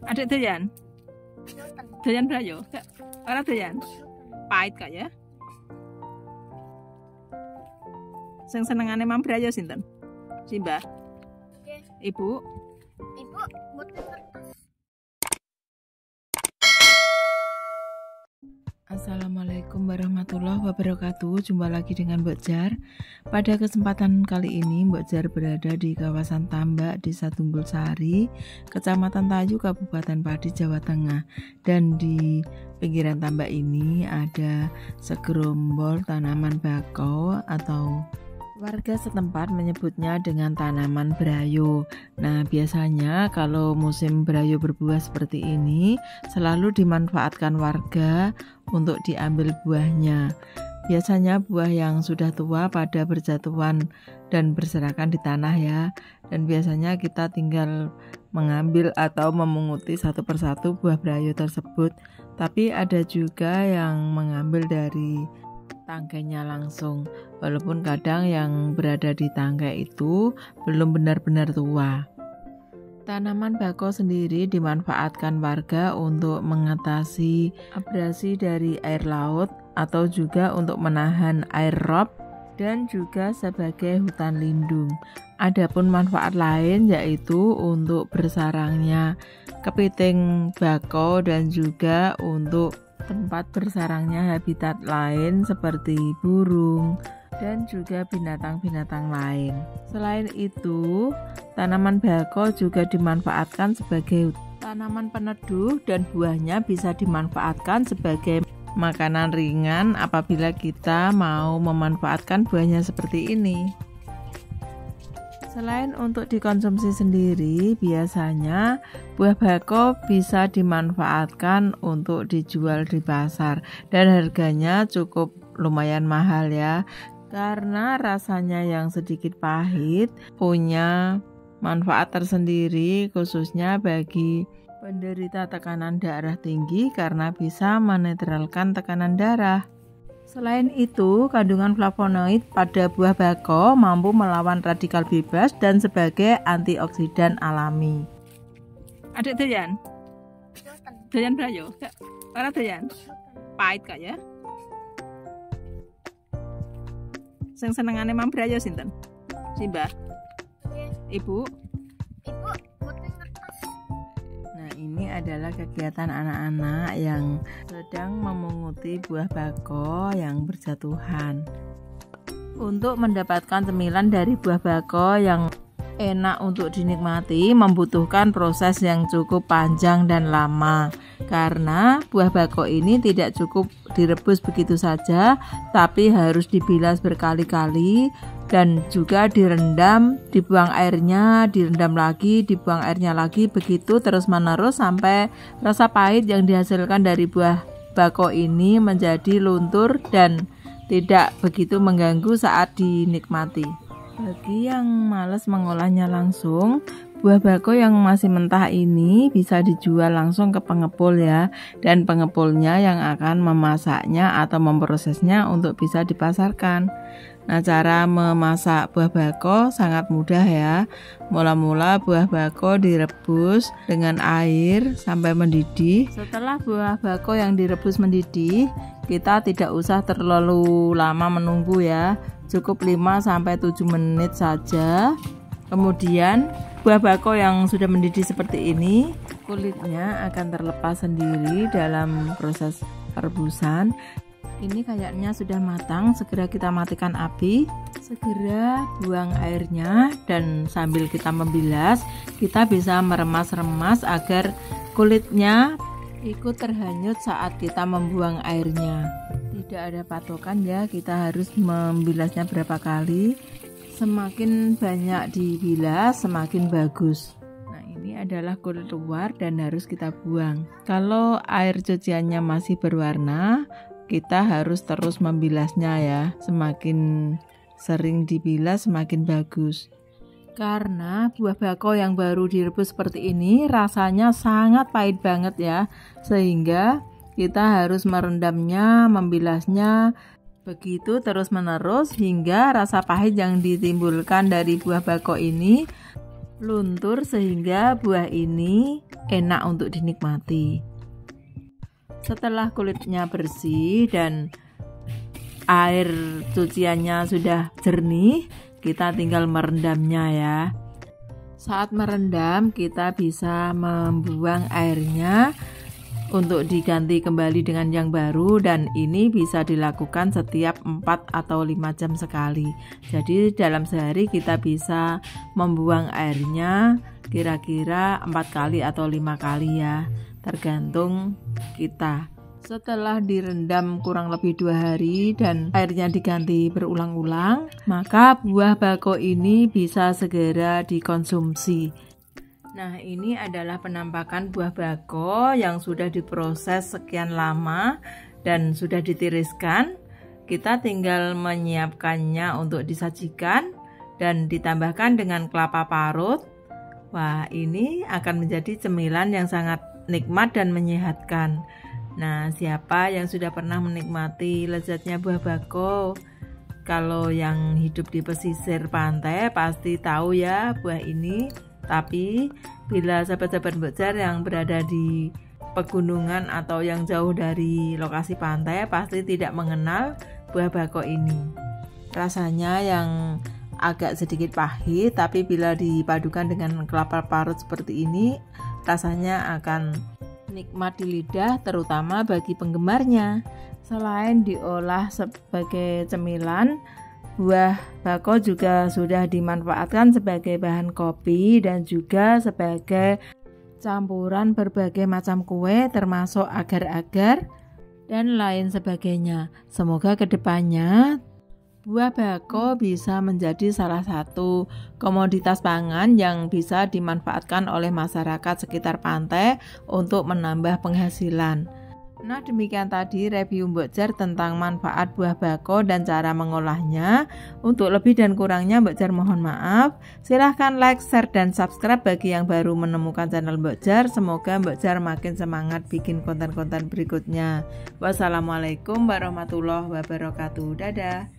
Adik doyan? Doyan brayo? Ora doyan? Pahit kak ya? Sing senengane mam brayo sinten? Simbah? Ibu? Ibu butuh kertas. Assalamualaikum warahmatullahi wabarakatuh. Jumpa lagi dengan Mbok Jar. Pada kesempatan kali ini Mbok Jar berada di kawasan Tambak, Desa Tunggul Sari, Kecamatan Tayu, Kabupaten Pati, Jawa Tengah. Dan di pinggiran tambak ini ada segerombol tanaman bakau atau warga setempat menyebutnya dengan tanaman berayo. Nah, biasanya kalau musim berayo berbuah seperti ini selalu dimanfaatkan warga untuk diambil buahnya. Biasanya buah yang sudah tua pada berjatuhan dan berserakan di tanah ya. Dan biasanya kita tinggal mengambil atau memunguti satu persatu buah berayo tersebut. Tapi ada juga yang mengambil dari tangkainya langsung, walaupun kadang yang berada di tangkai itu belum benar-benar tua. Tanaman bakau sendiri dimanfaatkan warga untuk mengatasi abrasi dari air laut atau juga untuk menahan air rob dan juga sebagai hutan lindung. Adapun manfaat lain yaitu untuk bersarangnya kepiting bakau dan juga untuk tempat bersarangnya habitat lain seperti burung dan juga binatang-binatang lain. Selain itu, tanaman bakau juga dimanfaatkan sebagai tanaman peneduh dan buahnya bisa dimanfaatkan sebagai makanan ringan apabila kita mau memanfaatkan buahnya seperti ini. Selain untuk dikonsumsi sendiri, biasanya buah bakau bisa dimanfaatkan untuk dijual di pasar dan harganya cukup lumayan mahal ya, karena rasanya yang sedikit pahit punya manfaat tersendiri khususnya bagi penderita tekanan darah tinggi karena bisa menetralkan tekanan darah. Selain itu, kandungan flavonoid pada buah bakau mampu melawan radikal bebas dan sebagai antioksidan alami. Adik doyan? Doyan brayo? Ora doyan? Pahit kak ya? Sing senengane mam brayo sinten? Simbah? Ibu? Ibu butuh kertas. Nah, ini adalah kegiatan anak-anak yang sedang memunguti buah bakau yang berjatuhan. Untuk mendapatkan cemilan dari buah bakau yang enak untuk dinikmati membutuhkan proses yang cukup panjang dan lama, karena buah bakau ini tidak cukup direbus begitu saja, tapi harus dibilas berkali-kali dan juga direndam, dibuang airnya, direndam lagi, dibuang airnya lagi, begitu terus menerus sampai rasa pahit yang dihasilkan dari buah bakau ini menjadi luntur dan tidak begitu mengganggu saat dinikmati. Bagi yang malas mengolahnya langsung, buah bakau yang masih mentah ini bisa dijual langsung ke pengepul ya, dan pengepulnya yang akan memasaknya atau memprosesnya untuk bisa dipasarkan. Nah, cara memasak buah bakau sangat mudah ya. Mula-mula buah bakau direbus dengan air sampai mendidih. Setelah buah bakau yang direbus mendidih, kita tidak usah terlalu lama menunggu ya. Cukup 5-7 menit saja. Kemudian buah bakau yang sudah mendidih seperti ini, kulitnya akan terlepas sendiri dalam proses perebusan. Ini kayaknya sudah matang, segera kita matikan api, segera buang airnya, dan sambil kita membilas, kita bisa meremas-remas agar kulitnya ikut terhanyut saat kita membuang airnya. Tidak ada patokan ya, kita harus membilasnya berapa kali. Semakin banyak dibilas, semakin bagus. Nah, ini adalah kulit luar dan harus kita buang. Kalau air cuciannya masih berwarna, kita harus terus membilasnya ya. Semakin sering dibilas semakin bagus. Karena buah bakau yang baru direbus seperti ini rasanya sangat pahit banget ya. Sehingga kita harus merendamnya, membilasnya begitu terus menerus hingga rasa pahit yang ditimbulkan dari buah bakau ini luntur sehingga buah ini enak untuk dinikmati. Setelah kulitnya bersih dan air cuciannya sudah jernih, kita tinggal merendamnya ya. Saat merendam, kita bisa membuang airnya untuk diganti kembali dengan yang baru, dan ini bisa dilakukan setiap 4 atau 5 jam sekali. Jadi dalam sehari kita bisa membuang airnya kira-kira 4 kali atau 5 kali ya, tergantung kita. Setelah direndam kurang lebih 2 hari dan airnya diganti berulang-ulang, maka buah bako ini bisa segera dikonsumsi. Nah, ini adalah penampakan buah bako yang sudah diproses sekian lama dan sudah ditiriskan. Kita tinggal menyiapkannya untuk disajikan dan ditambahkan dengan kelapa parut. Wah, ini akan menjadi cemilan yang sangat nikmat dan menyehatkan. Nah, siapa yang sudah pernah menikmati lezatnya buah bako? Kalau yang hidup di pesisir pantai pasti tahu ya buah ini. Tapi bila sahabat-sahabat Mbok Jar yang berada di pegunungan atau yang jauh dari lokasi pantai pasti tidak mengenal buah bako ini. Rasanya yang agak sedikit pahit, tapi bila dipadukan dengan kelapa parut seperti ini, rasanya akan nikmat di lidah, terutama bagi penggemarnya. Selain diolah sebagai cemilan, buah bako juga sudah dimanfaatkan sebagai bahan kopi dan juga sebagai campuran berbagai macam kue termasuk agar-agar dan lain sebagainya. Semoga kedepannya buah bako bisa menjadi salah satu komoditas pangan yang bisa dimanfaatkan oleh masyarakat sekitar pantai untuk menambah penghasilan. Nah, demikian tadi review Mbok Jar tentang manfaat buah bako dan cara mengolahnya. Untuk lebih dan kurangnya Mbok Jar mohon maaf. Silahkan like, share, dan subscribe bagi yang baru menemukan channel Mbok Jar. Semoga Mbok Jar makin semangat bikin konten-konten berikutnya. Wassalamualaikum warahmatullahi wabarakatuh. Dadah.